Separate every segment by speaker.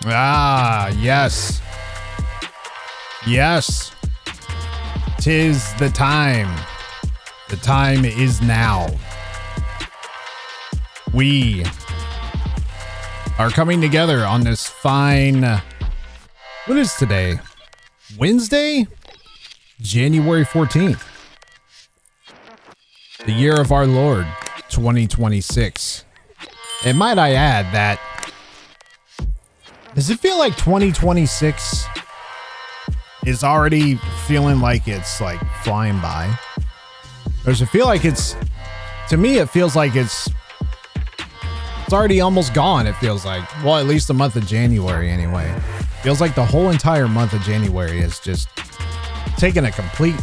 Speaker 1: Ah, yes. Yes. 'Tis the time. The time is now. We are coming together on this fine... What is today? Wednesday? January 14th. The year of our Lord, 2026. And might I add that... Does it feel like 2026 is already feeling like it's like flying by? Or does it feel like it's... To me, it feels like it's already almost gone, it feels like. Well, at least the month of January anyway. Feels like the whole entire month of January is just taking a complete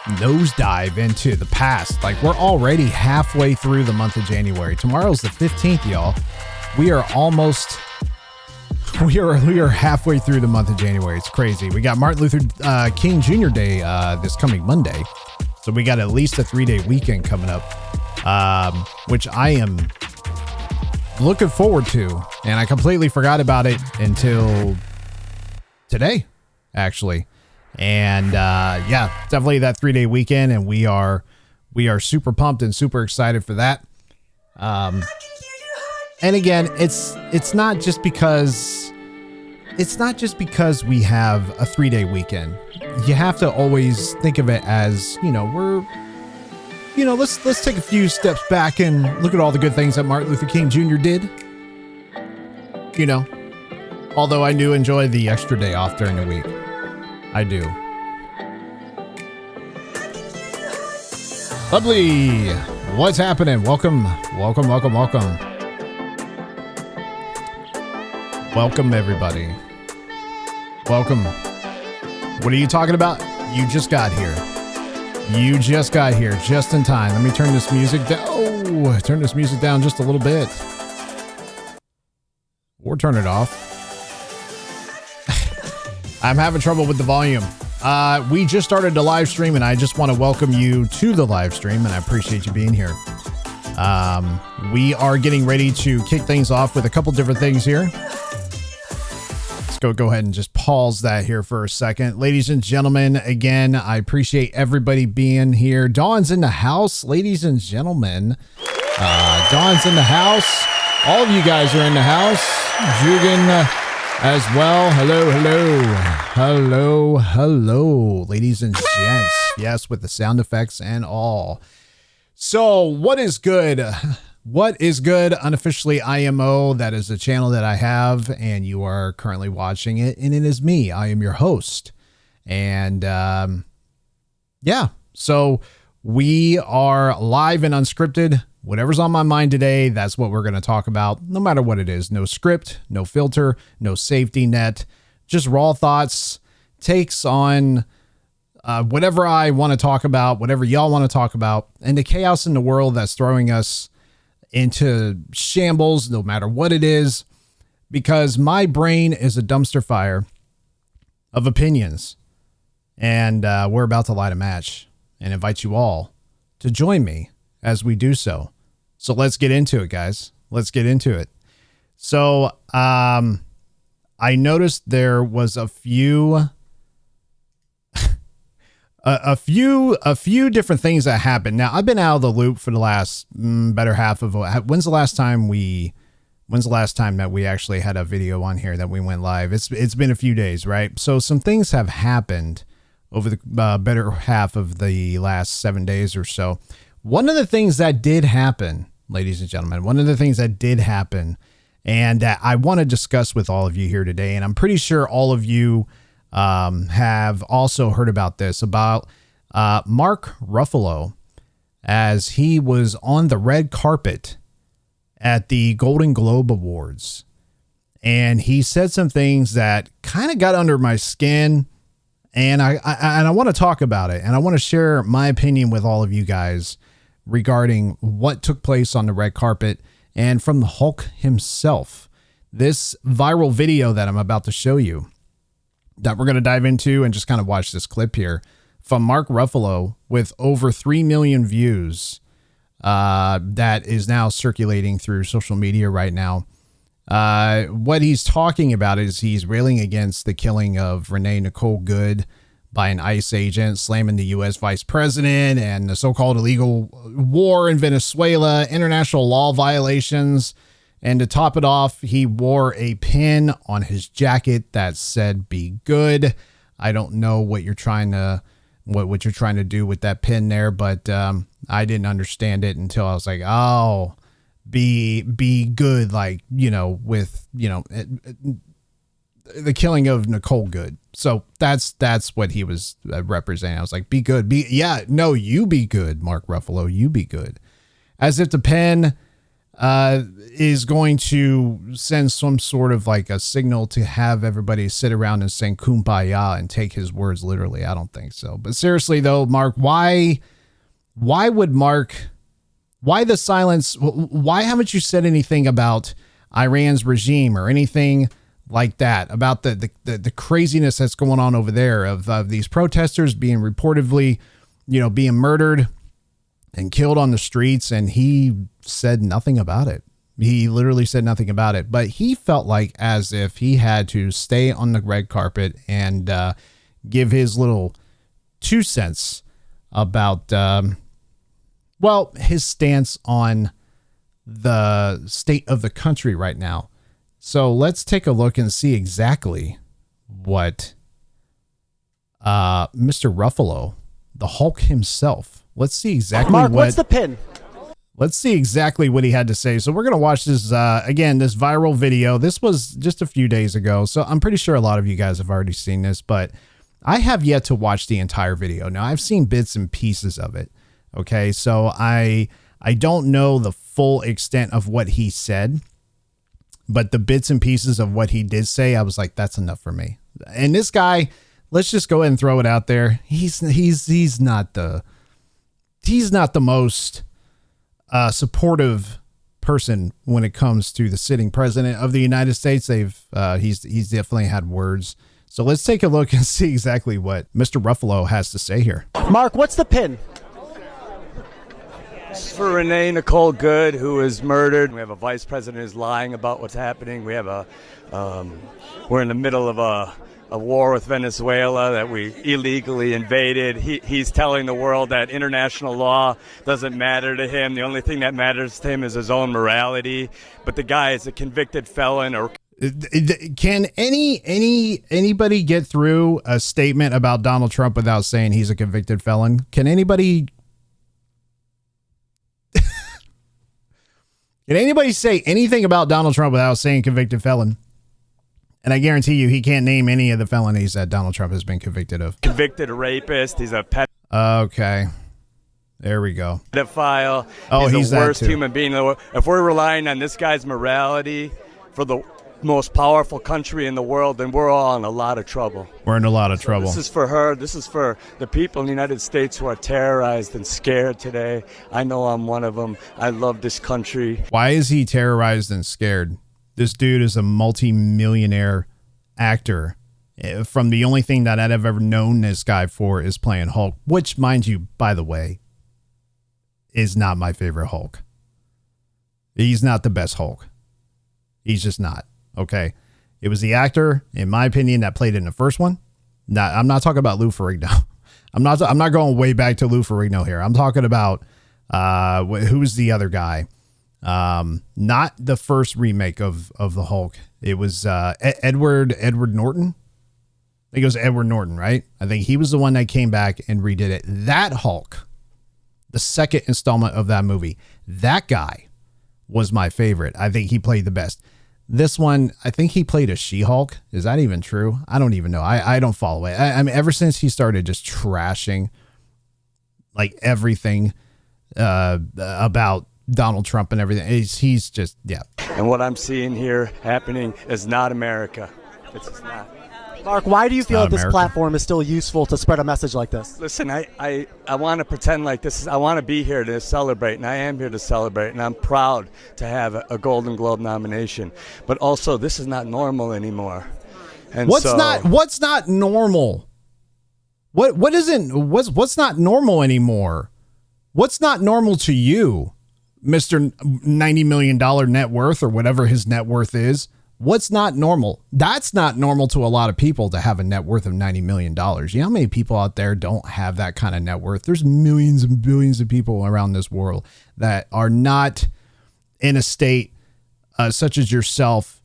Speaker 1: nosedive into the past. Like, we're already halfway through the month of January. Tomorrow's the 15th, y'all. We are almost... We are halfway through the month of January. It's crazy. We got Martin Luther King Jr. Day this coming Monday. So we got at least a 3-day weekend coming up, which I am looking forward to. And I completely forgot about it until today, actually. And yeah, definitely that 3-day weekend. And we are super pumped and super excited for that. And again, it's not just because we have a 3-day weekend. You have to always think of it as, let's take a few steps back and look at all the good things that Martin Luther King Jr. did. Although I do enjoy the extra day off during the week. I do. Lovely. What's happening? Welcome. Welcome, everybody. Welcome. What are you talking about? You just got here. You just got here just in time. Let me turn this music down. Oh, turn this music down just a little bit. Or turn it off. I'm having trouble with the volume. We just started the live stream, and I just want to welcome you to the live stream, and I appreciate you being here. We are getting ready to kick things off with a couple different things here. Go ahead and just pause that here for a second. Ladies and gentlemen, again, I appreciate everybody being here. Dawn's in the house, ladies and gentlemen. Dawn's in the house. All of you guys are in the house. Jugan as well. Hello, ladies and gents. Yes, with the sound effects and all. So, what is good? What is good? Unofficially IMO. That is a channel that I have, and you are currently watching it, and it is me. I am your host. And yeah, so we are live and unscripted. Whatever's on my mind today, that's what we're going to talk about, no matter what it is. No script, no filter, no safety net, just raw thoughts, takes on whatever I want to talk about, whatever y'all want to talk about, and the chaos in the world that's throwing us into shambles, no matter what it is, because my brain is a dumpster fire of opinions. And we're about to light a match and invite you all to join me as we do so. So let's get into it, guys. Let's get into it. So I noticed there was a few different things that happened. Now, I've been out of the loop for the last better half of... When's the last time that we actually had a video on here that we went live? It's been a few days, right? So some things have happened over the better half of the last 7 days or so. One of the things that did happen, ladies and gentlemen, and that I want to discuss with all of you here today, and I'm pretty sure all of you have also heard about this, about Mark Ruffalo, as he was on the red carpet at the Golden Globe Awards. And he said some things that kind of got under my skin. And I want to talk about it. And I want to share my opinion with all of you guys regarding what took place on the red carpet and from the Hulk himself. This viral video that I'm about to show you, that we're going to dive into and just kind of watch this clip here from Mark Ruffalo with over 3 million views that is now circulating through social media right now. What he's talking about is he's railing against the killing of Renee Nicole Good by an ICE agent, slamming the U.S. vice president and the so-called illegal war in Venezuela, international law violations. And to top it off, he wore a pin on his jacket that said "Be Good." I don't know what you're trying to do with that pin there, but I didn't understand it until I was like, oh, be good, like, with, the killing of Nicole Good. So that's what he was representing. I was like, be good. You be good, Mark Ruffalo, you be good. As if the pen is going to send some sort of like a signal to have everybody sit around and sing Kumbaya and take his words literally. I don't think so. But seriously though, Mark, why the silence? Why haven't you said anything about Iran's regime or anything like that, about the craziness that's going on over there of these protesters being reportedly, being murdered and killed on the streets? And he said nothing about it. He literally said nothing about it, but he felt like as if he had to stay on the red carpet and give his little 2 cents about, his stance on the state of the country right now. So let's take a look and see exactly what Mr. Ruffalo, the Hulk himself, let's see exactly
Speaker 2: Mark, what's the pin?
Speaker 1: Let's see exactly what he had to say. So we're going to watch this, again, this viral video. This was just a few days ago, so I'm pretty sure a lot of you guys have already seen this, but I have yet to watch the entire video. Now, I've seen bits and pieces of it, okay? So I don't know the full extent of what he said, but the bits and pieces of what he did say, I was like, that's enough for me. And this guy, let's just go ahead and throw it out there. He's not the most supportive person when it comes to the sitting president of the United States. He's definitely had words. So let's take a look and see exactly what Mr. Ruffalo has to say here.
Speaker 2: Mark, what's the pin?
Speaker 3: This is for Renee Nicole Good, who was murdered. We have a vice president who's lying about what's happening. We have we're in the middle of a war with Venezuela that we illegally invaded. He's telling the world that international law doesn't matter to him. The only thing that matters to him is his own morality. But the guy is a convicted felon.
Speaker 1: Can anybody get through a statement about Donald Trump without saying he's a convicted felon? Can anybody say anything about Donald Trump without saying convicted felon? And I guarantee you he can't name any of the felonies that Donald Trump has been convicted of.
Speaker 3: Convicted rapist. He's a pet.
Speaker 1: Okay. There we go.
Speaker 3: Pedophile.
Speaker 1: Oh,
Speaker 3: he's the worst human being in the world. If we're relying on this guy's morality for the most powerful country in the world, then we're all in a lot of trouble.
Speaker 1: We're in a lot of trouble.
Speaker 3: This is for her. This is for the people in the United States who are terrorized and scared today. I know I'm one of them. I love this country.
Speaker 1: Why is he terrorized and scared? This dude is a multi-millionaire actor. From the only thing that I've ever known this guy for is playing Hulk, which, mind you, by the way, is not my favorite Hulk. He's not the best Hulk. He's just not. Okay. It was the actor, in my opinion, that played in the first one. Now, I'm not talking about Lou Ferrigno. I'm not going way back to Lou Ferrigno here. I'm talking about who's the other guy? Not the first remake of the Hulk. It was Edward Norton. I think it was Edward Norton, right? I think he was the one that came back and redid it. That Hulk, the second installment of that movie, that guy was my favorite. I think he played the best. This one, I think he played a She-Hulk. Is that even true? I don't even know. I don't follow it. I mean, ever since he started just trashing like everything about Donald Trump and everything, he's just, yeah.
Speaker 3: And what I'm seeing here happening is not America. It's just not.
Speaker 2: Mark, why do you feel that this platform is still useful to spread a message like this?
Speaker 3: Listen, I want to pretend like this is, I want to be here to celebrate, and I am here to celebrate, and I'm proud to have a Golden Globe nomination. But also, this is not normal anymore. And
Speaker 1: what's not normal? What's not normal anymore? What's not normal to you, Mr. $90 million net worth or whatever his net worth is. What's not normal? That's not normal to a lot of people to have a net worth of $90 million. You know how many people out there don't have that kind of net worth? There's millions and billions of people around this world that are not in a state such as yourself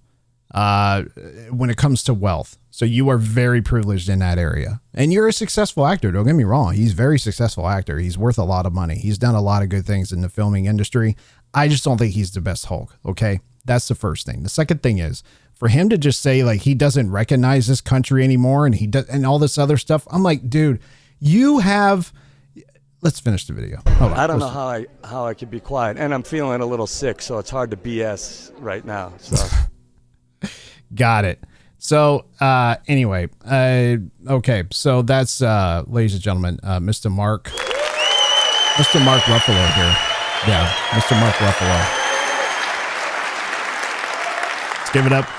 Speaker 1: when it comes to wealth. So you are very privileged in that area, and you're a successful actor. Don't get me wrong. He's a very successful actor. He's worth a lot of money. He's done a lot of good things in the filming industry. I just don't think he's the best Hulk. Okay. That's the first thing. The second thing is for him to just say like, he doesn't recognize this country anymore. And he does, and all this other stuff. I'm like, dude, let's finish the video. Hold on.
Speaker 3: I don't know how I could be quiet, and I'm feeling a little sick. So it's hard to BS right now. So
Speaker 1: got it. So, anyway, okay. So that's, ladies and gentlemen, Mr. Mark Ruffalo here. Yeah. Mr. Mark Ruffalo.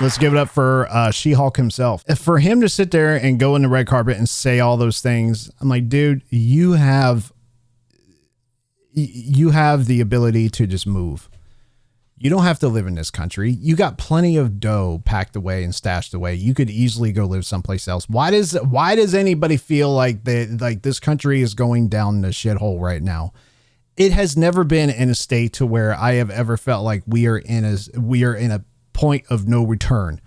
Speaker 1: Let's give it up for, She-Hulk himself. For him to sit there and go in the red carpet and say all those things, I'm like, dude, you have the ability to just move. You don't have to live in this country. You got plenty of dough packed away and stashed away. You could easily go live someplace else. Why does anybody feel like this country is going down the shithole right now? It has never been in a state to where I have ever felt like we are in a point of no return,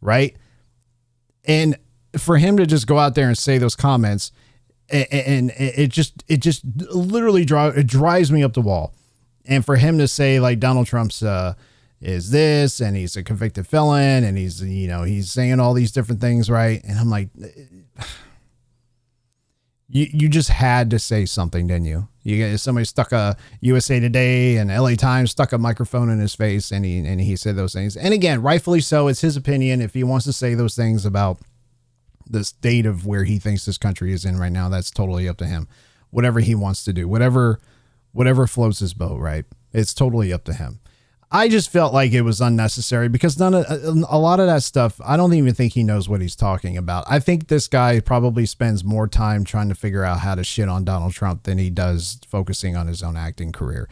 Speaker 1: right? And for him to just go out there and say those comments, and it just literally drives me up the wall. And for him to say like Donald Trump's is this, and he's a convicted felon, and he's saying all these different things, right? And I'm like, you just had to say something, didn't you? Somebody stuck a USA Today and LA Times stuck a microphone in his face, and he said those things. And again, rightfully so. It's his opinion. If he wants to say those things about the state of where he thinks this country is in right now, that's totally up to him. Whatever he wants to do, whatever floats his boat, right? It's totally up to him. I just felt like it was unnecessary because a lot of that stuff, I don't even think he knows what he's talking about. I think this guy probably spends more time trying to figure out how to shit on Donald Trump than he does focusing on his own acting career.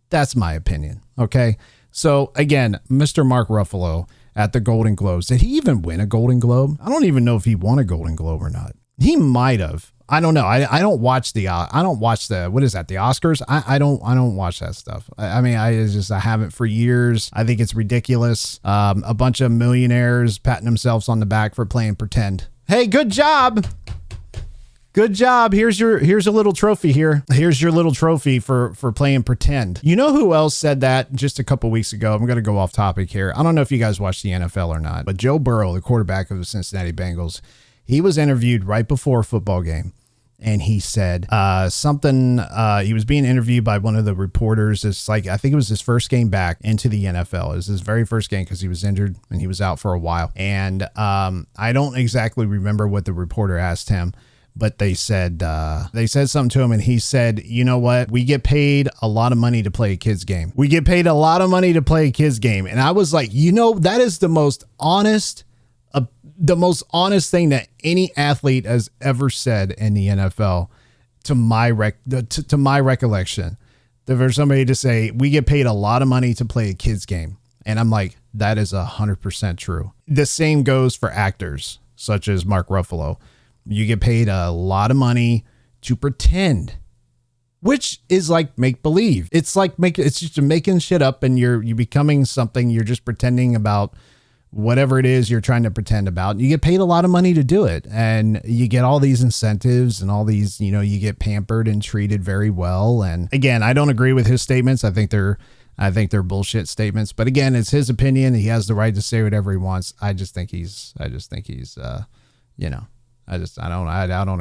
Speaker 1: That's my opinion. Okay. So again, Mr. Mark Ruffalo at the Golden Globes. Did he even win a Golden Globe? I don't even know if he won a Golden Globe or not. He might have. I don't know. I don't watch the what is that? The Oscars. I don't watch that stuff. I haven't for years. I think it's ridiculous. A bunch of millionaires patting themselves on the back for playing pretend. Hey, good job. Good job. Here's a little trophy here. Here's your little trophy for playing pretend. You know who else said that just a couple weeks ago? I'm going to go off topic here. I don't know if you guys watch the NFL or not, but Joe Burrow, the quarterback of the Cincinnati Bengals, he was interviewed right before a football game, and he said something. He was being interviewed by one of the reporters. It's like, I think it was his first game back into the NFL. It was his very first game because he was injured and he was out for a while. And I don't exactly remember what the reporter asked him, but they said something to him, and he said, you know what? We get paid a lot of money to play a kid's game. We get paid a lot of money to play a kid's game. And I was like, that is the most honest thing that any athlete has ever said in the NFL, to my recollection. For somebody to say, we get paid a lot of money to play a kid's game. And I'm like, that is 100% true. The same goes for actors such as Mark Ruffalo. You get paid a lot of money to pretend, which is like make believe. It's like it's just making shit up, and you're becoming something. You're just pretending about whatever it is you're trying to pretend about. You get paid a lot of money to do it, and you get all these incentives and all these, you get pampered and treated very well. And again, I don't agree with his statements. I think they're bullshit statements, but again, it's his opinion. He has the right to say whatever he wants. I don't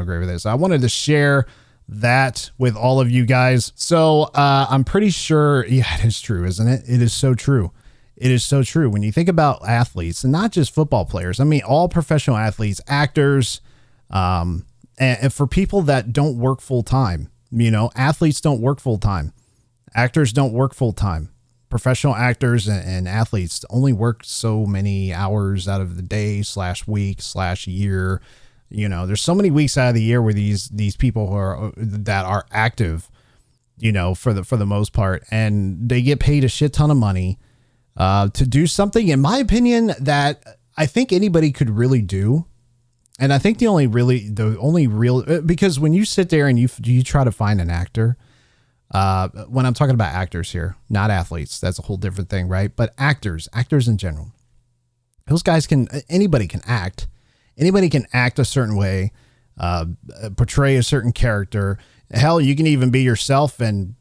Speaker 1: agree with this. I wanted to share that with all of you guys. So, I'm pretty sure, yeah, it is true, isn't it? It is so true. It is so true. When you think about athletes, and not just football players, I mean, all professional athletes, actors, and for people that don't work full time, athletes don't work full time. Actors don't work full time. Professional actors and athletes only work so many hours out of the day /week /year. There's so many weeks out of the year where these people that are active for the most part, and they get paid a shit ton of money to do something, in my opinion, that I think anybody could really do. And I think the only real, because when you sit there and you try to find an actor, when I'm talking about actors here, not athletes, that's a whole different thing, right? But actors in general, those guys anybody can act a certain way, portray a certain character. Hell, you can even be yourself and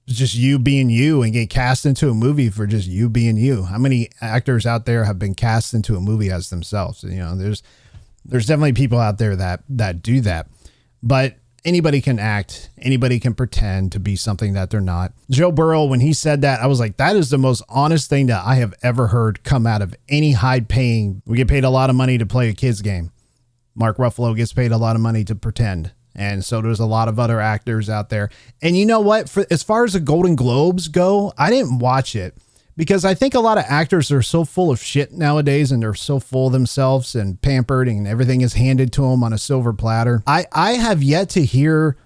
Speaker 1: just you being you and get cast into a movie for just you being you. How many actors out there have been cast into a movie as themselves? There's definitely people out there that do that, but anybody can act. Anybody can pretend to be something that they're not. Joe Burrow, when he said that, I was like, that is the most honest thing that I have ever heard come out of any high-paying. We get paid a lot of money to play a kid's game. Mark Ruffalo gets paid a lot of money to pretend. And so there's a lot of other actors out there. And you know what? As far as the Golden Globes go, I didn't watch it because I think a lot of actors are so full of shit nowadays, and they're so full of themselves and pampered, and everything is handed to them on a silver platter. I have yet to hear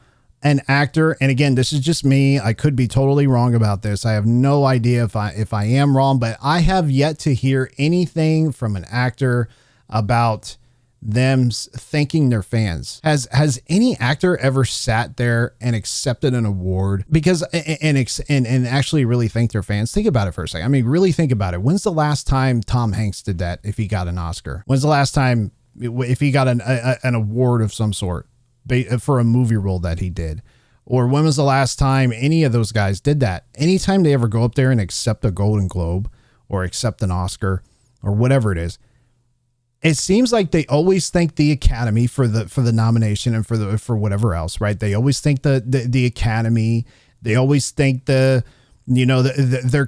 Speaker 1: an actor, and again, this is just me. I could be totally wrong about this. I have no idea if I am wrong, but I have yet to hear anything from an actor about them thanking their fans. Has any actor ever sat there and accepted an award and actually really thanked their fans? Think about it for a second. I mean, really think about it. When's the last time Tom Hanks did that? If he got an Oscar, when's the last time if he got an award of some sort for a movie role that he did? Or when was the last time any of those guys did that? Anytime they ever go up there and accept a Golden Globe or accept an Oscar or whatever it is, it seems like they always thank the Academy for the nomination and for whatever else, right? They always thank the Academy. They always thank their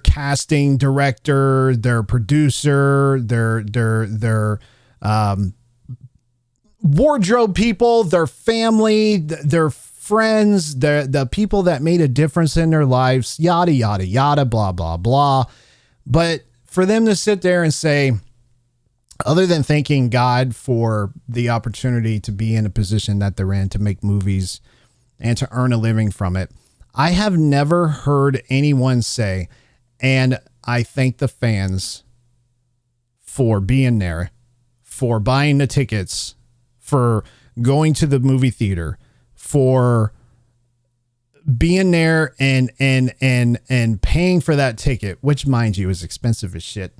Speaker 1: casting director, their producer, their wardrobe people, their family, their friends, the people that made a difference in their lives, yada, yada, yada, blah, blah, blah. But for them to sit there and say, other than thanking God for the opportunity to be in a position that they're in, to make movies and to earn a living from it, I have never heard anyone say, and I thank the fans for being there, for buying the tickets, for going to the movie theater, for being there and paying for that ticket, which, mind you, is expensive as shit.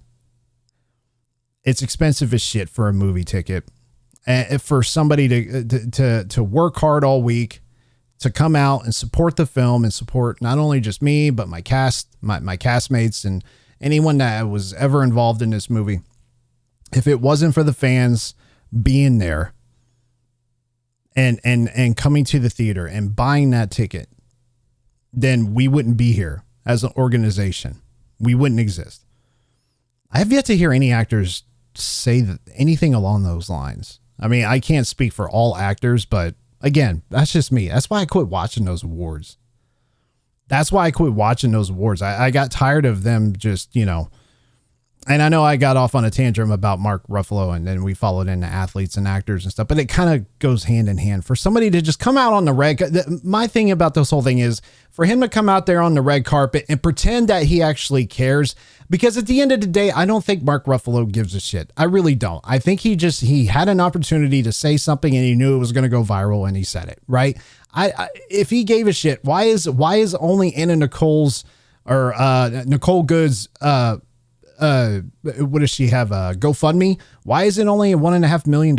Speaker 1: It's expensive as shit for a movie ticket, and for somebody to work hard all week to come out and support the film and support not only just me, but my cast, my castmates, and anyone that was ever involved in this movie. If it wasn't for the fans being there and coming to the theater and buying that ticket, then we wouldn't be here as an organization. We wouldn't exist. I have yet to hear any actors say anything along those lines. I mean, I can't speak for all actors, but again, that's just me. That's why I quit watching those awards. I got tired of them just, and I know I got off on a tantrum about Mark Ruffalo, and then we followed into athletes and actors and stuff, but it kind of goes hand in hand. For somebody to just come out on the red, my thing about this whole thing is for him to come out there on the red carpet and pretend that he actually cares, because at the end of the day, I don't think Mark Ruffalo gives a shit. I really don't. I think he had an opportunity to say something and he knew it was going to go viral and he said it, right? If he gave a shit, why is only Anna Nicole's or Nicole Good's what does she have? GoFundMe? Why is it only $1.5 million?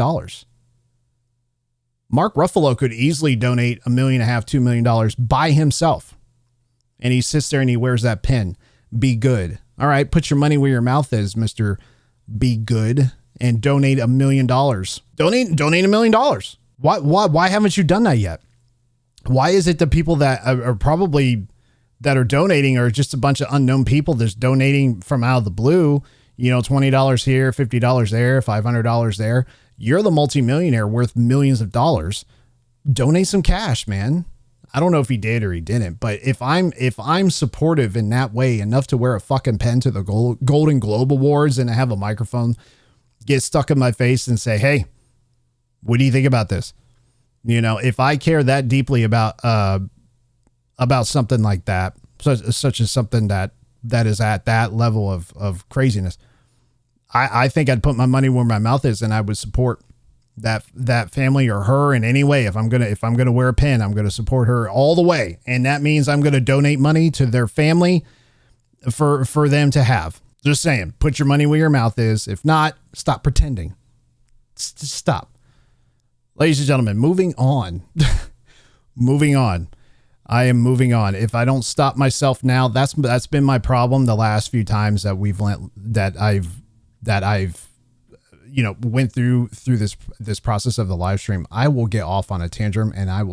Speaker 1: Mark Ruffalo could easily donate $1.5 million, $2 million by himself. And he sits there and he wears that pin. Be good. All right. Put your money where your mouth is, Mr. Be Good, and donate $1 million. Donate $1 million. Why haven't you done that yet? Why is it the people that are probably that are donating are just a bunch of unknown people that's donating from out of the blue, $20 here, $50 there, $500 there. You're the multimillionaire worth millions of dollars. Donate some cash, man. I don't know if he did or he didn't, but if I'm supportive in that way enough to wear a fucking pen to the Golden Globe Awards and have a microphone get stuck in my face and say, hey, what do you think about this? If I care that deeply about about something like that, such as something that is at that level of craziness. I think I'd put my money where my mouth is, and I would support that family or her in any way. If I'm gonna wear a pin, I'm gonna support her all the way, and that means I'm gonna donate money to their family for them to have. Just saying, put your money where your mouth is. If not, stop pretending. Stop. Ladies and gentlemen, moving on. Moving on. I am moving on. If I don't stop myself now, that's been my problem the last few times that I've went through this process of the live stream. I will get off on a tantrum, and I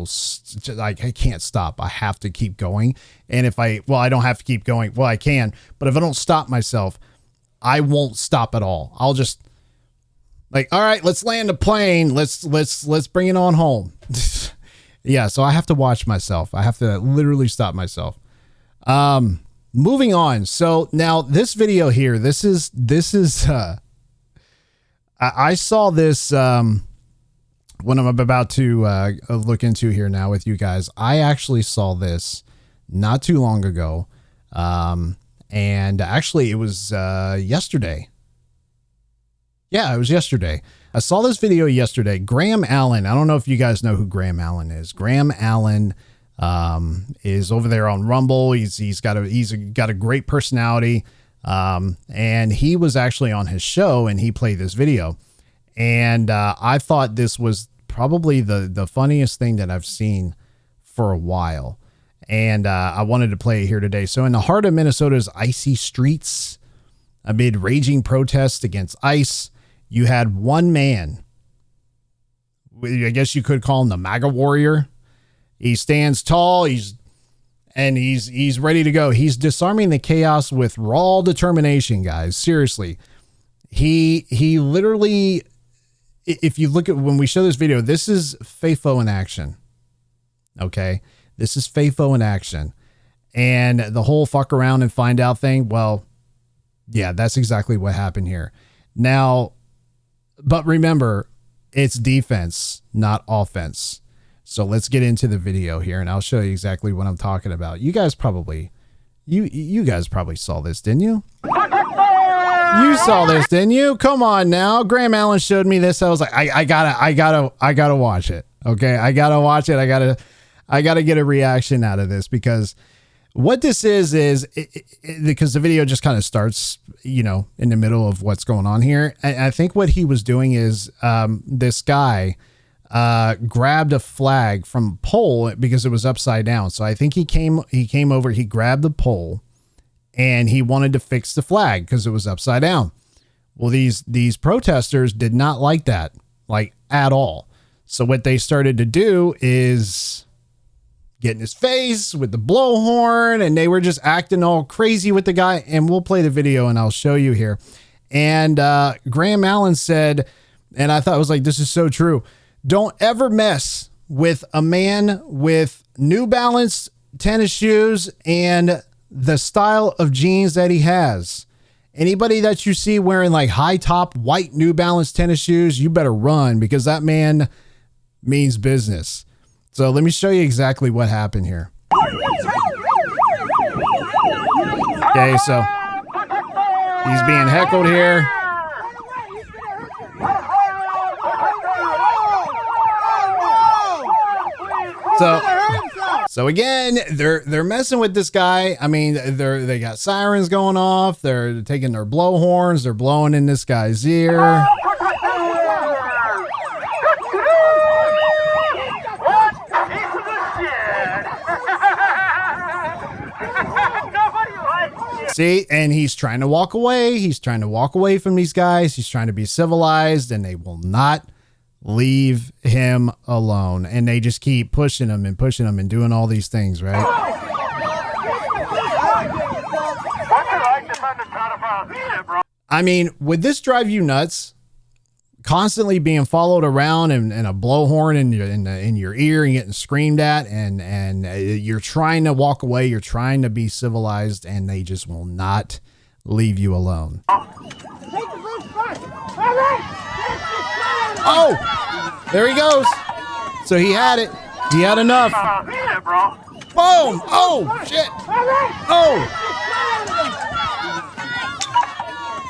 Speaker 1: can't stop. I have to keep going. And I don't have to keep going. Well, I can, but if I don't stop myself, I won't stop at all. I'll just all right, let's land a plane. Let's bring it on home. Yeah. So I have to watch myself. I have to literally stop myself. Moving on. So now this video here, this is I saw this, when I'm about to look into here now with you guys. I actually saw this not too long ago. And actually it was, yesterday. Yeah, it was yesterday. I saw this video yesterday. Graham Allen. I don't know if you guys know who Graham Allen is. Graham Allen is over there on Rumble. He's got a great personality. And he was actually on his show, and he played this video. And I thought this was probably the funniest thing that I've seen for a while. And I wanted to play it here today. So in the heart of Minnesota's icy streets, amid raging protests against ICE, you had one man, I guess you could call him the MAGA warrior. He stands tall. He's ready to go. He's disarming the chaos with raw determination, guys. Seriously. He literally, if you look at, when we show this video, this is FAFO in action. Okay. This is FAFO in action. And the whole fuck around and find out thing. Well, yeah, that's exactly what happened here. Now, but remember, it's defense, not offense. So let's get into the video here, and I'll show you exactly what I'm talking about. You guys probably, you guys probably saw this, didn't you? You saw this, didn't you? Come on now. Graham Allen showed me this. I was like, I gotta watch it. Okay. I gotta watch it. I gotta get a reaction out of this, because what this is because the video just kind of starts, in the middle of what's going on here. I think what he was doing is, this guy, grabbed a flag from a pole because it was upside down. So I think he came over, he grabbed the pole, and he wanted to fix the flag because it was upside down. Well, these protesters did not like that, at all. So what they started to do is get in his face with the blowhorn, and they were just acting all crazy with the guy. And we'll play the video and I'll show you here. And Graham Allen said, and I thought it was this is so true. Don't ever mess with a man with New Balance tennis shoes and the style of jeans that he has. Anybody that you see wearing high top white New Balance tennis shoes, you better run, because that man means business. So let me show you exactly what happened here. Okay, so he's being heckled here. So again, they're messing with this guy. I mean, they got sirens going off. They're taking their blowhorns. They're blowing in this guy's ear. See, and he's trying to walk away. He's trying to walk away from these guys. He's trying to be civilized, and they will not leave him alone. And they just keep pushing him and doing all these things, right? I mean, would this drive you nuts? Constantly being followed around and a blowhorn in your ear and getting screamed at, and you're trying to walk away, you're trying to be civilized, and they just will not leave you alone. Oh, there he goes. So he had it. He had enough. Boom! Oh, shit! Oh!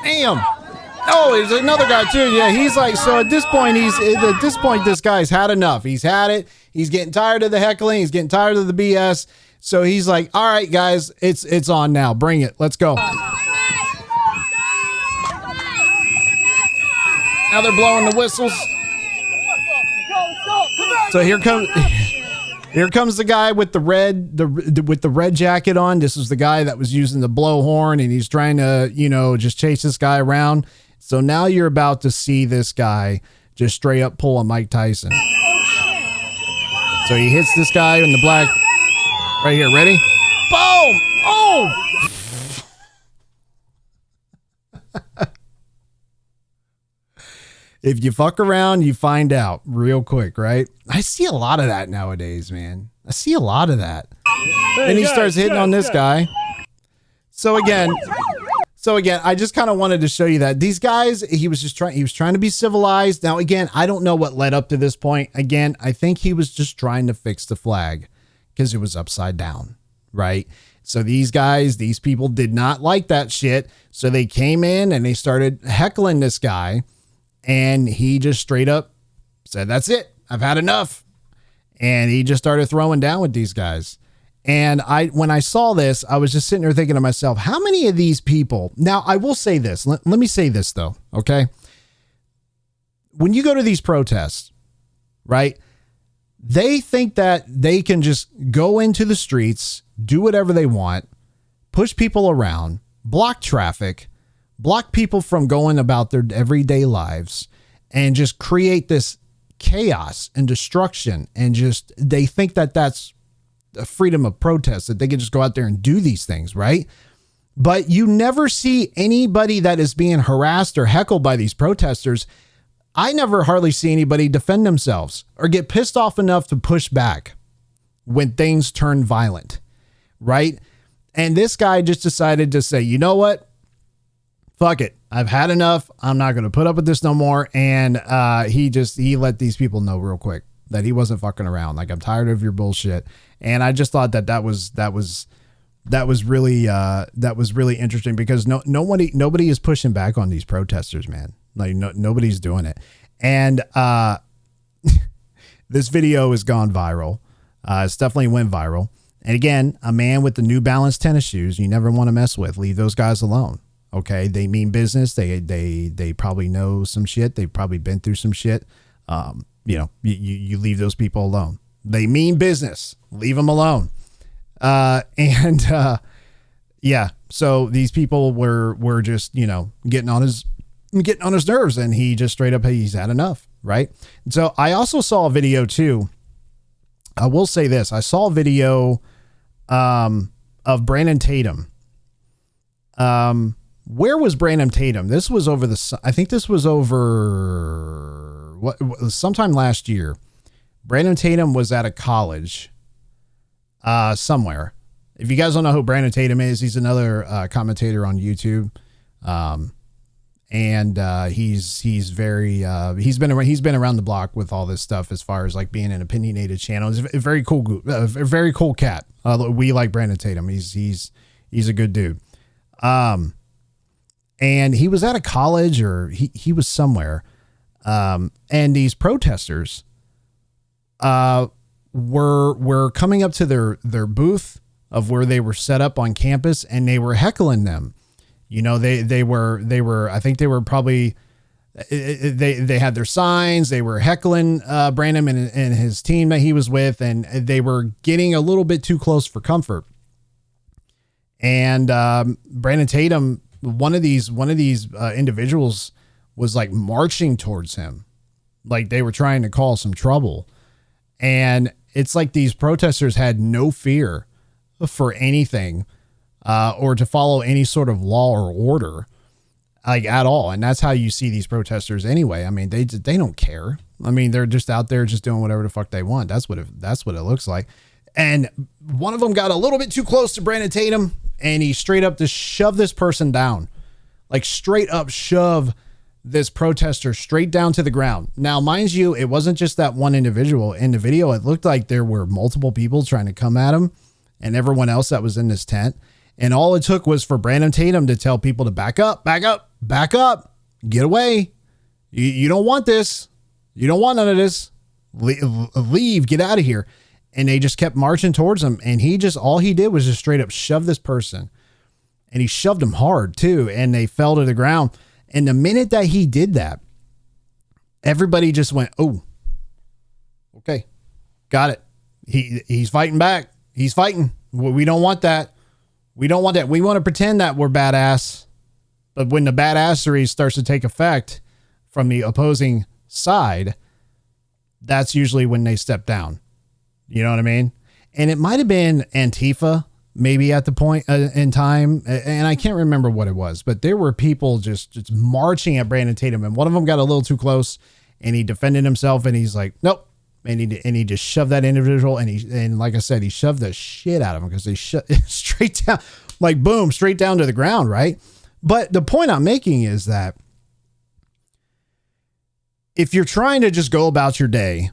Speaker 1: Damn! Oh, there's another guy too. Yeah, he's like, so at this point, this guy's had enough. He's had it. He's getting tired of the heckling. He's getting tired of the BS. So he's like, all right, guys, it's on now. Bring it. Let's go. Now they're blowing the whistles. So here comes the guy with the red jacket on. This is the guy that was using the blowhorn, and he's trying to, just chase this guy around. So now you're about to see this guy just straight up pull a Mike Tyson. So he hits this guy in the black right here. Ready? Boom! Oh! If you fuck around, you find out real quick, right? I see a lot of that nowadays, man. I see a lot of that. Then he starts hitting on this guy. So again, I just kind of wanted to show you that these guys, he was trying to be civilized. Now, again, I don't know what led up to this point. Again, I think he was just trying to fix the flag because it was upside down, right? So these people did not like that shit. So they came in and they started heckling this guy. And he just straight up said, that's it. I've had enough. And he just started throwing down with these guys. And when I saw this, I was just sitting there thinking to myself, how many of these people? Now, I will say this. Let me say this, though. Okay. When you go to these protests, right, they think that they can just go into the streets, do whatever they want, push people around, block traffic, block people from going about their everyday lives, and just create this chaos and destruction. And just, they think that that's a freedom of protest, that they can just go out there and do these things. Right. But you never see anybody that is being harassed or heckled by these protesters. I never hardly see anybody defend themselves or get pissed off enough to push back when things turn violent. Right. And this guy just decided to say, you know what? Fuck it. I've had enough. I'm not going to put up with this no more. And he let these people know real quick that he wasn't fucking around. Like, I'm tired of your bullshit. And I just thought that was really interesting, because nobody is pushing back on these protesters, man. Like, nobody's doing it. And this video has gone viral. It's definitely went viral. And again, a man with the New Balance tennis shoes, you never want to mess with. Leave those guys alone. Okay, they mean business. They probably know some shit. They've probably been through some shit. You leave those people alone. They mean business. Leave them alone. Yeah. So these people were just, getting on his nerves, and he just straight up, he's had enough. Right. And so I also saw a video too. I will say this. I saw a video of Brandon Tatum. Where was Brandon Tatum? This was I think this was over sometime last year. Brandon Tatum was at a college somewhere. If you guys don't know who Brandon Tatum is, he's another commentator on YouTube. And he's been around the block with all this stuff as far as like being an opinionated channel. He's a very cool, a very cool cat. We like Brandon Tatum. He's a good dude. And he was at a college, or he was somewhere. And these protesters were coming up to their booth of where they were set up on campus, and they were heckling them. They were, I think they were probably, they had their signs, they were heckling Brandon and his team that he was with, and they were getting a little bit too close for comfort. And Brandon Tatum, one of these individuals was like marching towards him, like they were trying to cause some trouble. And it's like these protesters had no fear for anything, or to follow any sort of law or order, like at all. And that's how you see these protesters anyway. I mean, they don't care. I mean, they're just out there just doing whatever the fuck they want. That's what it looks like. And one of them got a little bit too close to Brandon Tatum, and he straight up just shoved this person down, like straight up shove this protester straight down to the ground. Now, mind you, it wasn't just that one individual in the video. It looked like there were multiple people trying to come at him. and everyone else that was in this tent. And all it took was for Brandon Tatum to tell people to back up, get away. You don't want this. You don't want none of this. Leave, get out of here. And they just kept marching towards him. And all he did was just straight up shove this person. And he shoved him hard too. And they fell to the ground. And the minute that he did that, everybody just went, oh, okay, got it. He's fighting back. He's fighting. We don't want that. We don't want that. We want to pretend that we're badass. But when the badassery starts to take effect from the opposing side, that's usually when they step down. You know what I mean? And it might have been Antifa maybe at the point in time. And I can't remember what it was, but there were people just marching at Brandon Tatum. And one of them got a little too close and he defended himself and he's like, nope. And he just shoved that individual. And like I said, he shoved the shit out of him because they straight down, like boom, straight down to the ground. Right. But the point I'm making is that if you're trying to just go about your day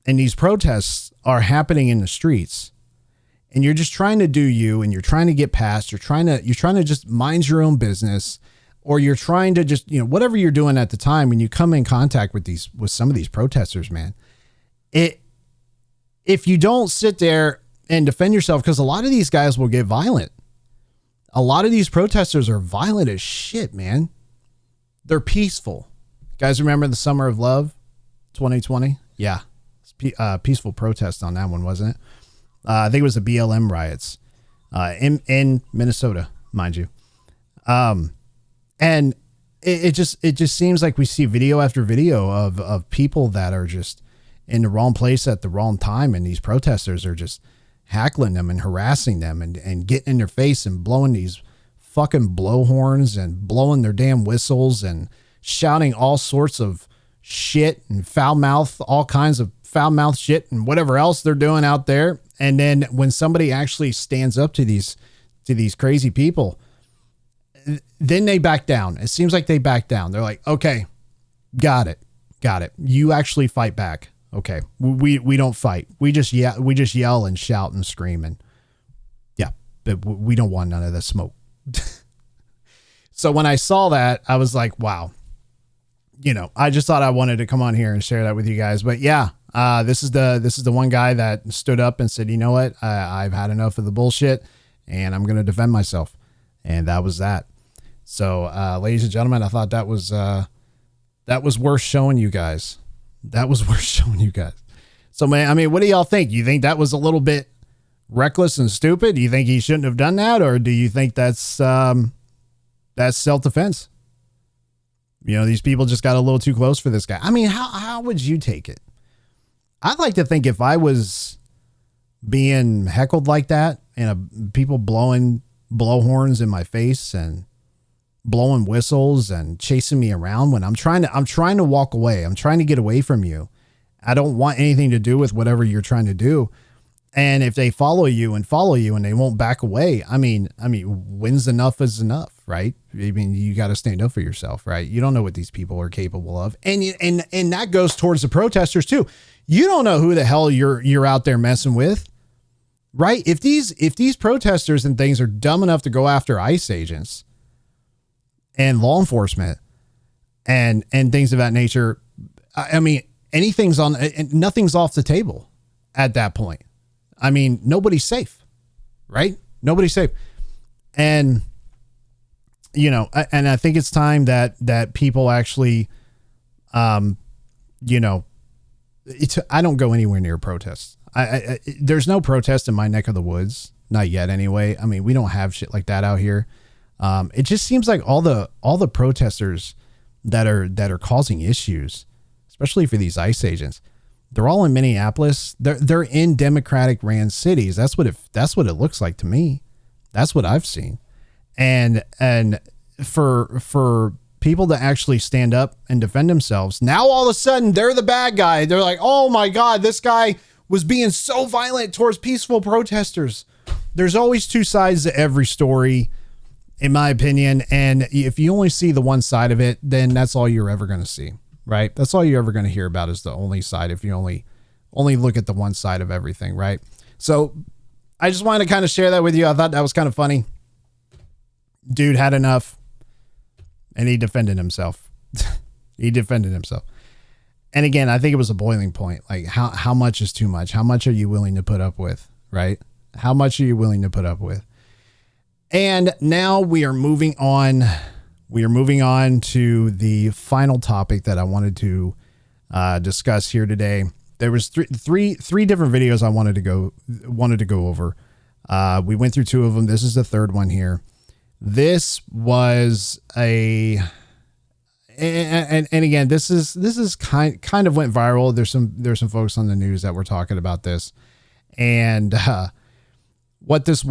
Speaker 1: and these protests are happening in the streets and you're just trying to do you and you're trying to get past, you're trying to just mind your own business, or you're trying to just, whatever you're doing at the time, when you come in contact with some of these protesters, man, if you don't sit there and defend yourself, because a lot of these guys will get violent. A lot of these protesters are violent as shit, man. They're peaceful. Guys, remember the Summer of Love 2020? Yeah. Peaceful protest on that one, wasn't it? I think it was the BLM riots in Minnesota, mind you. And it just seems like we see video after video of people that are just in the wrong place at the wrong time. And these protesters are just hackling them and harassing them and getting in their face and blowing these fucking blowhorns and blowing their damn whistles and shouting all sorts of shit and foul mouth, all kinds of foul mouth shit and whatever else they're doing out there. And then when somebody actually stands up to these crazy people, then they back down. It seems like they back down. They're like, okay, got it. You actually fight back. Okay. We don't fight. We just yell and shout and scream. And yeah, but we don't want none of the smoke. So when I saw that, I was like, wow, I just thought I wanted to come on here and share that with you guys. But yeah, this is the one guy that stood up and said, you know what? I've had enough of the bullshit and I'm going to defend myself. And that was that. So, ladies and gentlemen, I thought that was worth showing you guys. So, man, I mean, what do y'all think? You think that was a little bit reckless and stupid? Do you think he shouldn't have done that? Or do you think that's self-defense? These people just got a little too close for this guy. I mean, how would you take it? I'd like to think if I was being heckled like that and people blowing blowhorns in my face and blowing whistles and chasing me around when I'm trying to walk away. I'm trying to get away from you. I don't want anything to do with whatever you're trying to do. And if they follow you and they won't back away, I mean, when's enough is enough, right? I mean, you got to stand up for yourself, right? You don't know what these people are capable of. And that goes towards the protesters too. You don't know who the hell you're out there messing with, right? If these protesters and things are dumb enough to go after ICE agents and law enforcement and things of that nature, I mean, nothing's off the table at that point. I mean, nobody's safe, right? Nobody's safe. And, and I think it's time that people actually, I don't go anywhere near protests. There's no protest in my neck of the woods. Not yet anyway. I mean, we don't have shit like that out here. It just seems like all the protesters that are causing issues, especially for these ICE agents, they're all in Minneapolis. They're in Democratic ran cities. That's what it looks like to me. That's what I've seen. And for people to actually stand up and defend themselves, now all of a sudden they're the bad guy. They're like, oh my God, this guy was being so violent towards peaceful protesters. There's always two sides to every story, in my opinion. And if you only see the one side of it, then that's all you're ever going to see, right? That's all you're ever going to hear about is the only side. If you only look at the one side of everything, right? So I just wanted to kind of share that with you. I thought that was kind of funny. Dude had enough and he defended himself. He defended himself. And again, I think it was a boiling point. Like how much is too much? How much are you willing to put up with? Right? How much are you willing to put up with? And now we are moving on. We are moving on to the final topic that I wanted to discuss here today. There was three different videos I wanted to go over. We went through two of them. This is the third one here. This was and again, this is kind of went viral. There's some folks on the news that were talking about this, and what this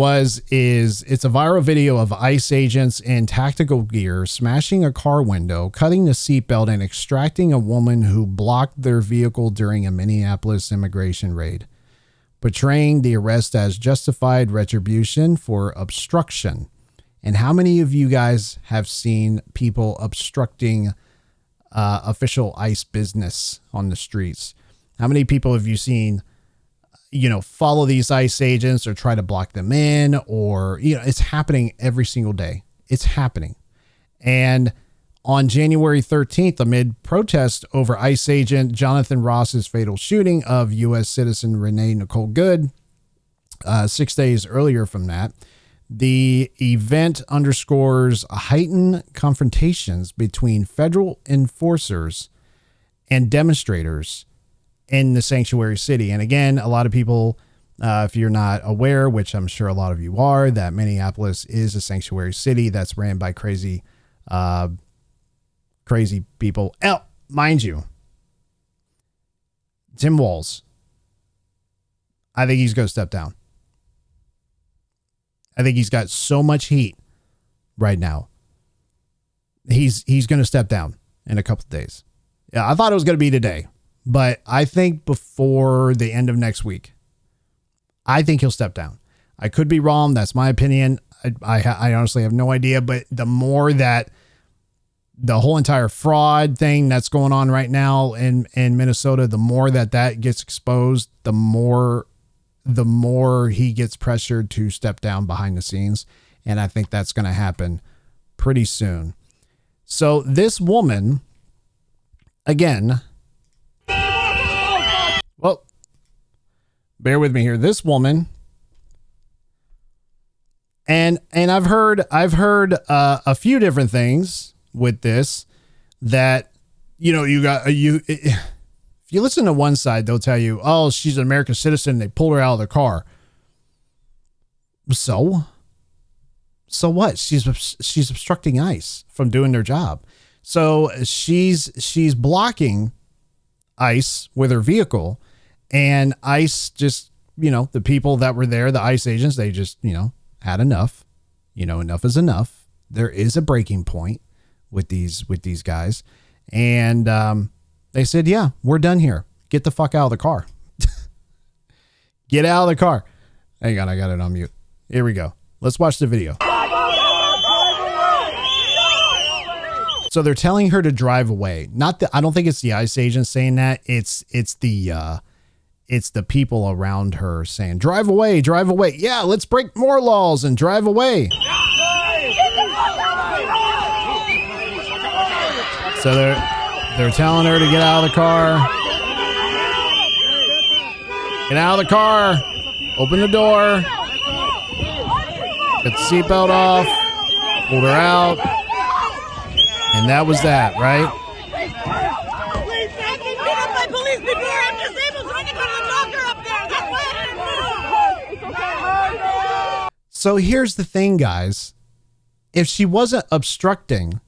Speaker 1: is it's a viral video of ICE agents in tactical gear smashing a car window, cutting the seatbelt, and extracting a woman who blocked their vehicle during a Minneapolis immigration raid, portraying the arrest as justified retribution for obstruction. And how many of you guys have seen people obstructing official ICE business on the streets? How many people have you seen, follow these ICE agents or try to block them in, or, it's happening every single day. It's happening. And on January 13th, amid protest over ICE agent Jonathan Ross's fatal shooting of U.S. citizen Renee Nicole Good, 6 days earlier from that, the event underscores heightened confrontations between federal enforcers and demonstrators in the sanctuary city. And again, a lot of people, if you're not aware, which I'm sure a lot of you are, that Minneapolis is a sanctuary city that's ran by crazy people. Mind you, Tim Walz, I think he's going to step down. I think he's got so much heat right now. He's going to step down in a couple of days. Yeah, I thought it was going to be today, but I think before the end of next week, I think he'll step down. I could be wrong. That's my opinion. I honestly have no idea, but the more that the whole entire fraud thing that's going on right now in Minnesota, the more that gets exposed, the more he gets pressured to step down behind the scenes. And I think that's going to happen pretty soon. So this woman, again, well, bear with me here. This woman, and I've heard a few different things with this, that, if you listen to one side, they'll tell you, oh, she's an American citizen. They pulled her out of the car. So what? She's obstructing ICE from doing their job. So she's blocking ICE with her vehicle, and ICE just, the people that were there, the ICE agents, they just, had enough. Enough is enough. There is a breaking point with these guys. And, they said, yeah, we're done here. Get the fuck out of the car. Get out of the car. Hang on, I got it on mute. Here we go. Let's watch the video. So they're telling her to drive away. I don't think it's the ICE agent saying that. It's the people around her saying, drive away, drive away. Yeah, let's break more laws and drive away. So they're telling her to get out of the car. Get out of the car. Open the door. Get the seatbelt off. Pulled her out. And that was that, right? So here's the thing, guys. If she wasn't obstructing,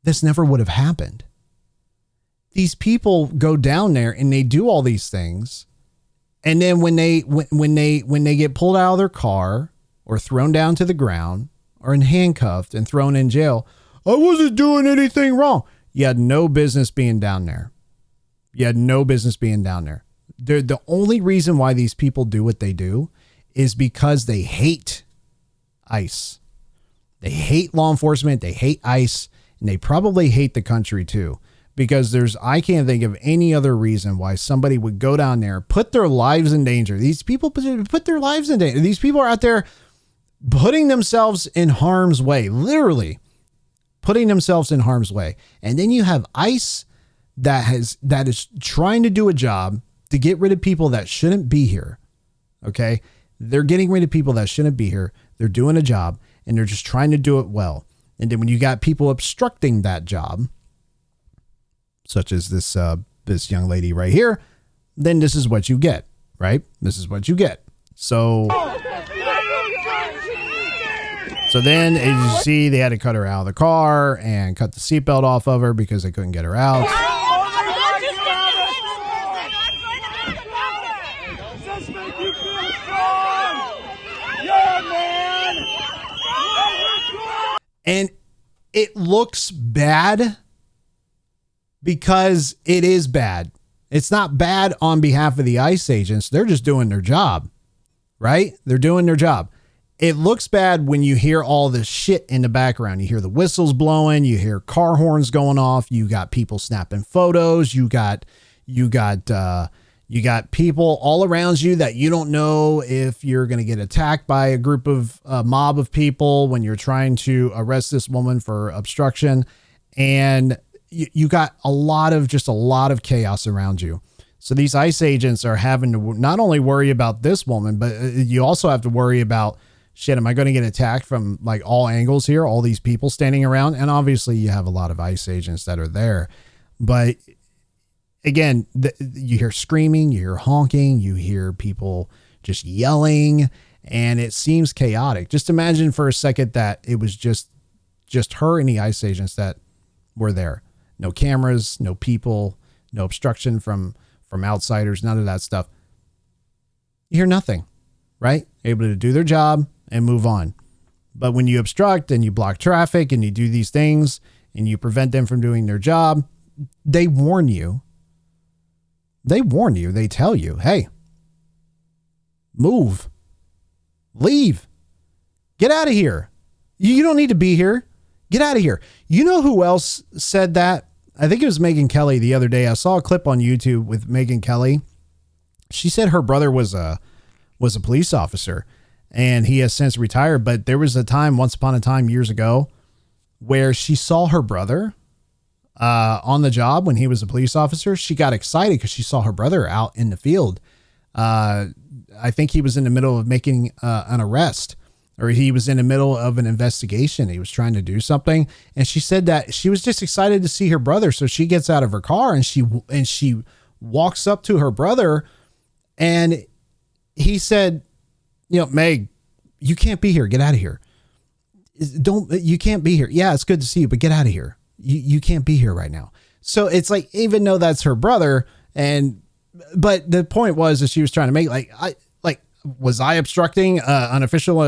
Speaker 1: this never would have happened. These people go down there and they do all these things. And then when they get pulled out of their car or thrown down to the ground or handcuffed and thrown in jail, I wasn't doing anything wrong. You had no business being down there. You had no business being down there. The only reason why these people do what they do is because they hate ICE. They hate law enforcement. They hate ICE. And they probably hate the country too, because I can't think of any other reason why somebody would go down there, put their lives in danger. These people put their lives in danger. These people are out there putting themselves in harm's way, literally putting themselves in harm's way. And then you have ICE that is trying to do a job to get rid of people that shouldn't be here. Okay. They're getting rid of people that shouldn't be here. They're doing a job and they're just trying to do it well. And then when you got people obstructing that job, such as this young lady right here, then this is what you get, right? This is what you get. So then, as you see, they had to cut her out of the car and cut the seatbelt off of her because they couldn't get her out. And it looks bad because it is bad. It's not bad on behalf of the ICE agents. They're just doing their job, right? They're doing their job. It looks bad when you hear all this shit in the background. You hear the whistles blowing, you hear car horns going off, you got people snapping photos, you got people all around you that you don't know if you're going to get attacked by a mob of people when you're trying to arrest this woman for obstruction. And you got a lot of chaos around you. So these ICE agents are having to not only worry about this woman, but you also have to worry about, shit, am I going to get attacked from like all angles here? All these people standing around. And obviously you have a lot of ICE agents that are there, but again, you hear screaming, you hear honking, you hear people just yelling, and it seems chaotic. Just imagine for a second that it was just her and the ICE agents that were there. No cameras, no people, no obstruction from outsiders, none of that stuff. You hear nothing, right? Able to do their job and move on. But when you obstruct and you block traffic and you do these things and you prevent them from doing their job, they warn you. They warn you. They tell you, hey, move, leave, get out of here. You don't need to be here. Get out of here. You know who else said that? I think it was Megyn Kelly the other day. I saw a clip on YouTube with Megyn Kelly. She said her brother was a police officer and he has since retired. But there was a time, once upon a time, years ago, where she saw her brother on the job when he was a police officer. She got excited because she saw her brother out in the field. I think he was in the middle of making an arrest, or he was in the middle of an investigation. He was trying to do something. And she said that she was just excited to see her brother. So she gets out of her car and she walks up to her brother, and he said, Meg, you can't be here. Get out of here. You can't be here. Yeah, it's good to see you, but get out of here. You can't be here right now. So it's like, even though that's her brother, but the point was that she was trying to make was I obstructing an official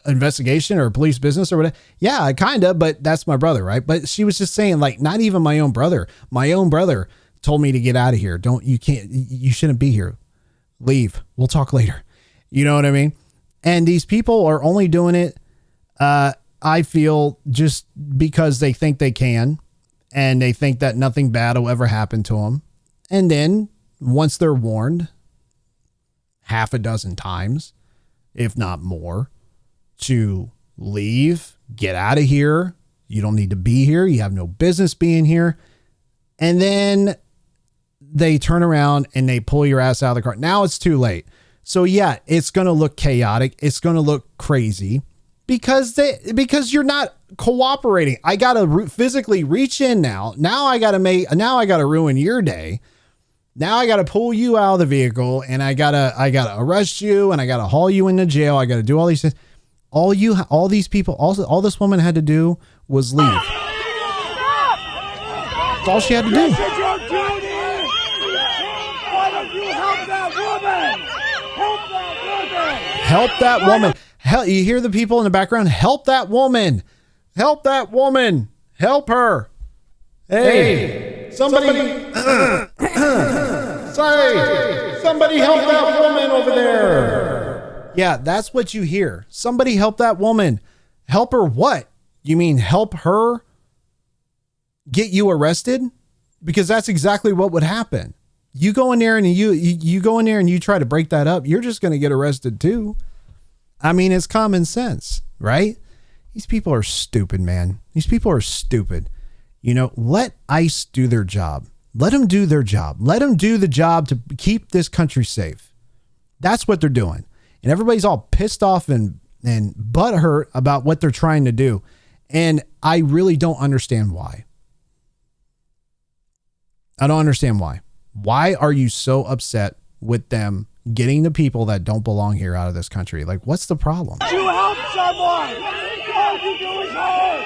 Speaker 1: investigation or police business or whatever? Yeah, kind of, but that's my brother, right? But she was just saying, like, not even my own brother. My own brother told me to get out of here. You shouldn't be here. Leave. We'll talk later. You know what I mean? And these people are only doing it, I feel, just because they think they can, and they think that nothing bad will ever happen to them. And then once they're warned half a dozen times, if not more, to leave, get out of here. You don't need to be here. You have no business being here. And then they turn around and they pull your ass out of the car. Now it's too late. So yeah, it's going to look chaotic. It's going to look crazy because you're not cooperating. I got to physically reach in now. Now I got to ruin your day. Now I got to pull you out of the vehicle, and I got to arrest you, and I got to haul you into jail. I got to do all these things. All these people, all this woman had to do was leave. That's all she had to do.
Speaker 4: This is your duty. Why don't you help that woman? Help that woman.
Speaker 1: Help that woman. Hell, you hear the people in the background? Help that woman. Help that woman. Help her. Hey, somebody sorry, somebody help that woman over there. Yeah, that's what you hear. Somebody help that woman. Help her what? You mean help her get you arrested? because that's exactly what would happen. You go in there and you go in there and you try to break that up, you're just going to get arrested too. I mean, it's common sense, right? These people are stupid, man. These people are stupid. You know, let ICE do their job. Let them do their job. Let them do the job to keep this country safe. That's what they're doing. And everybody's all pissed off and butthurt about what they're trying to do. And I really don't understand why. I don't understand why. Why are you so upset with them getting the people that don't belong here out of this country? Like, what's the problem?
Speaker 4: You help someone. All you do is hurt.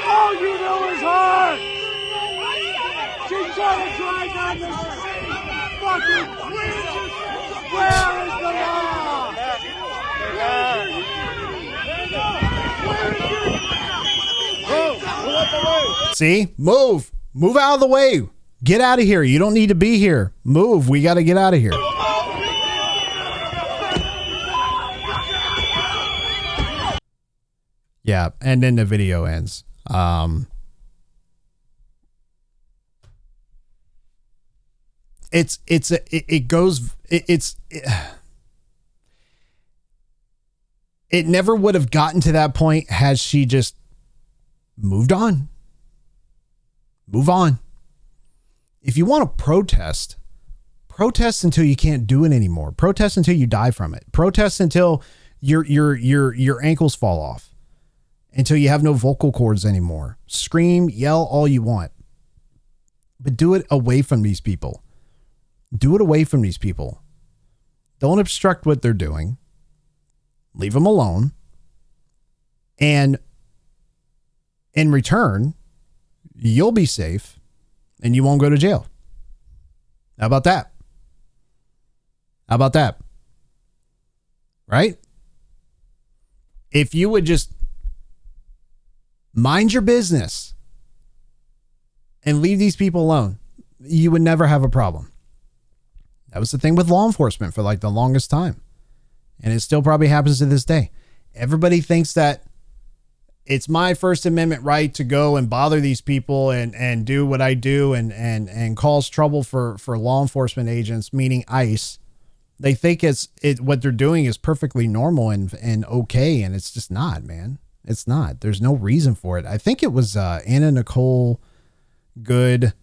Speaker 4: All you do is hurt. She's trying to drag on this fucking bridge. Where is the law?
Speaker 1: See? Move. Move out of the way. Get out of here. You don't need to be here. Move. We got to get out of here. Yeah. And then the video ends. It never would have gotten to that point had she just moved on. Move on. If you want to protest until you can't do it anymore. Protest until you die from it. Protest until your ankles fall off. Until you have no vocal cords anymore. Scream, yell all you want. But do it away from these people. Do it away from these people. Don't obstruct what they're doing. Leave them alone. And in return, you'll be safe and you won't go to jail. How about that? How about that? Right? If you would just mind your business and leave these people alone, you would never have a problem. That was the thing with law enforcement for like the longest time. And it still probably happens to this day. Everybody thinks that it's my First Amendment right to go and bother these people and do what I do and cause trouble for law enforcement agents, meaning ICE. They think what they're doing is perfectly normal and okay. And it's just not, man. It's not. There's no reason for it. I think it was Anna Nicole Good,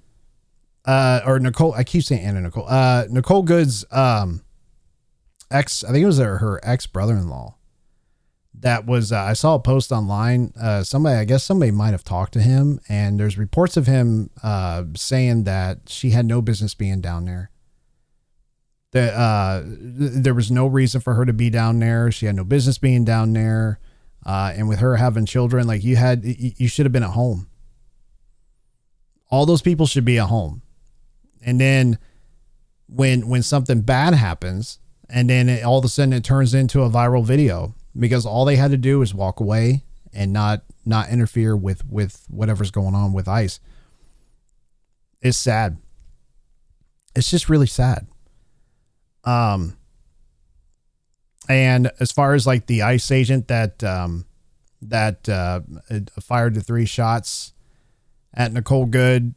Speaker 1: or Nicole. I keep saying Anna Nicole. Nicole Good's ex. I think it was her ex brother-in-law. That was I saw a post online. I guess somebody might have talked to him, and there's reports of him saying that she had no business being down there. That there was no reason for her to be down there. She had no business being down there. And with her having children, like you should have been at home. All those people should be at home. And then when something bad happens, and then all of a sudden it turns into a viral video because all they had to do is walk away and not interfere with whatever's going on with ICE. It's sad. It's just really sad. And as far as like the ICE agent that fired the 3 shots at Nicole Good,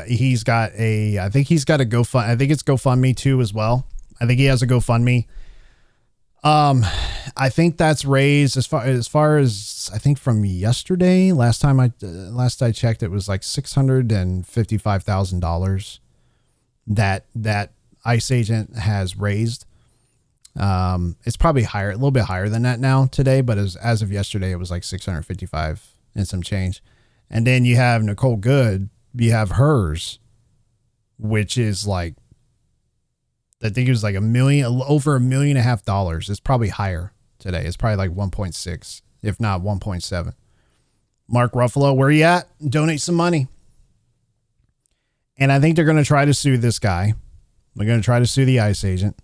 Speaker 1: he's got I think it's GoFundMe too as well. I think he has a GoFundMe. I think that's raised as far as I think from yesterday. Last I checked, it was like $655,000 that ICE agent has raised. It's probably higher, a little bit higher than that now today, but as of yesterday, it was like 655 and some change. And then you have Nicole Good, you have hers, which is like, I think it was like over $1.5 million. It's probably higher today. It's probably like 1.6, if not 1.7. Mark Ruffalo, where you at? Donate some money. And I think they're going to try to sue this guy. They're going to try to sue the ICE agent.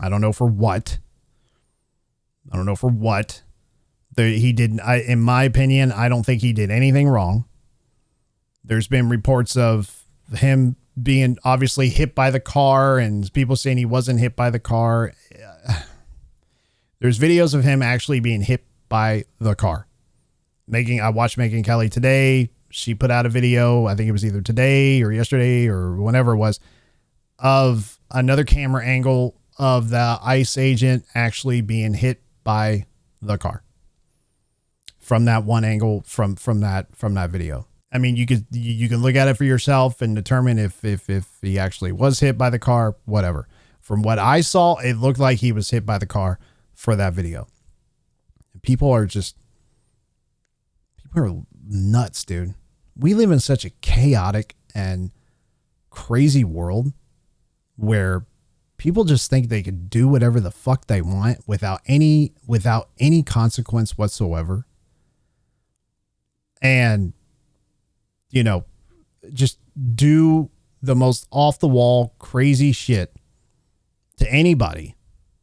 Speaker 1: I don't know for what. He didn't. In my opinion, I don't think he did anything wrong. There's been reports of him being obviously hit by the car and people saying he wasn't hit by the car. There's videos of him actually being hit by the car. I watched Megyn Kelly today. she put out a video, I think it was either today or yesterday or whenever it was, of another camera angle of the ICE agent actually being hit by the car from that one angle from that video. I mean, you can look at it for yourself and determine if he actually was hit by the car, whatever. From what I saw, it looked like he was hit by the car for that video. People are nuts, dude. We live in such a chaotic and crazy world where people just think they could do whatever the fuck they want without any consequence whatsoever. And, you know, just do the most off the wall, crazy shit to anybody.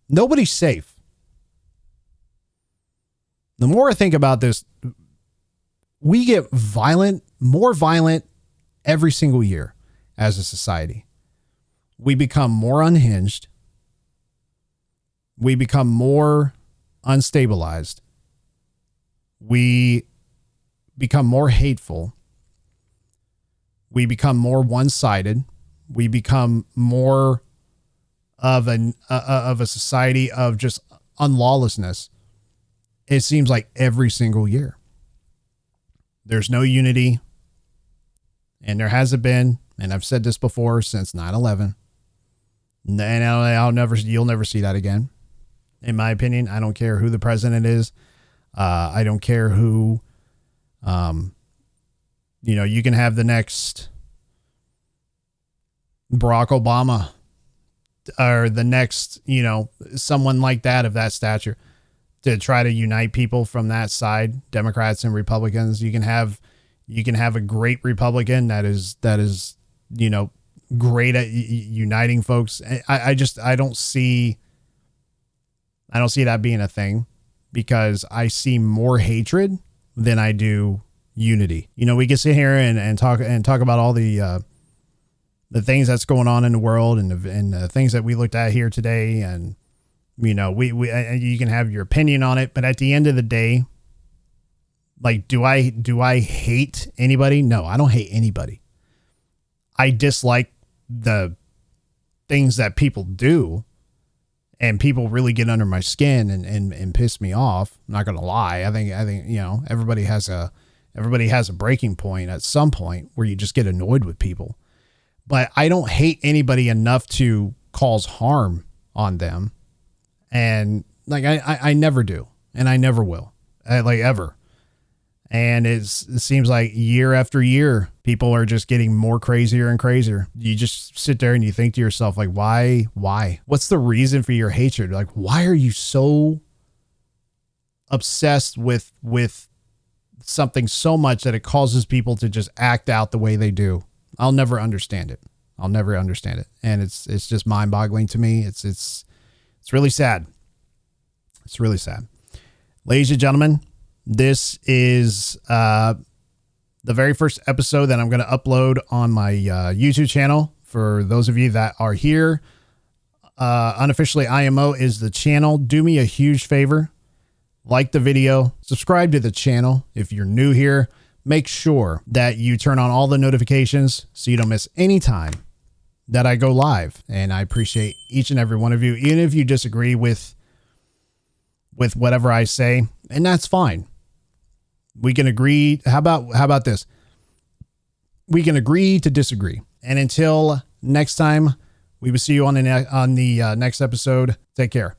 Speaker 1: Nobody's safe. The more I think about this, we get more violent every single year as a society. We become more unhinged. We become more unstabilized. We become more hateful. We become more one-sided. We become more of a society of just unlawlessness. It seems like every single year. There's no unity. And there hasn't been, and I've said this before, since 9/11. And you'll never see that again. In my opinion, I don't care who the president is. I don't care who, you can have the next Barack Obama or the next, someone like that of that stature to try to unite people from that side, Democrats and Republicans. You can have a great Republican that is, great at uniting folks. I don't see that being a thing, because I see more hatred than I do unity. We can sit here and talk about all the things that's going on in the world and the things that we looked at here today. And, you can have your opinion on it, but at the end of the day, like, do I hate anybody? No, I don't hate anybody. I dislike the things that people do, and people really get under my skin and piss me off. I'm not going to lie. I think, everybody has a breaking point at some point where you just get annoyed with people, but I don't hate anybody enough to cause harm on them. And like, I never do. And I never will, ever. And it seems like year after year, people are just getting more crazier and crazier. You just sit there and you think to yourself, like, why? What's the reason for your hatred? Like, why are you so obsessed with something so much that it causes people to just act out the way they do? I'll never understand it. And it's just mind boggling to me. It's really sad. It's really sad. Ladies and gentlemen, this is the very first episode that I'm going to upload on my YouTube channel. For those of you that are here, Unofficially IMO is the channel. Do me a huge favor. Like the video. Subscribe to the channel. If you're new here, make sure that you turn on all the notifications so you don't miss any time that I go live. And I appreciate each and every one of you, even if you disagree with whatever I say, and that's fine. We can agree. How about this? We can agree to disagree. And until next time, we will see you on the next episode. Take care.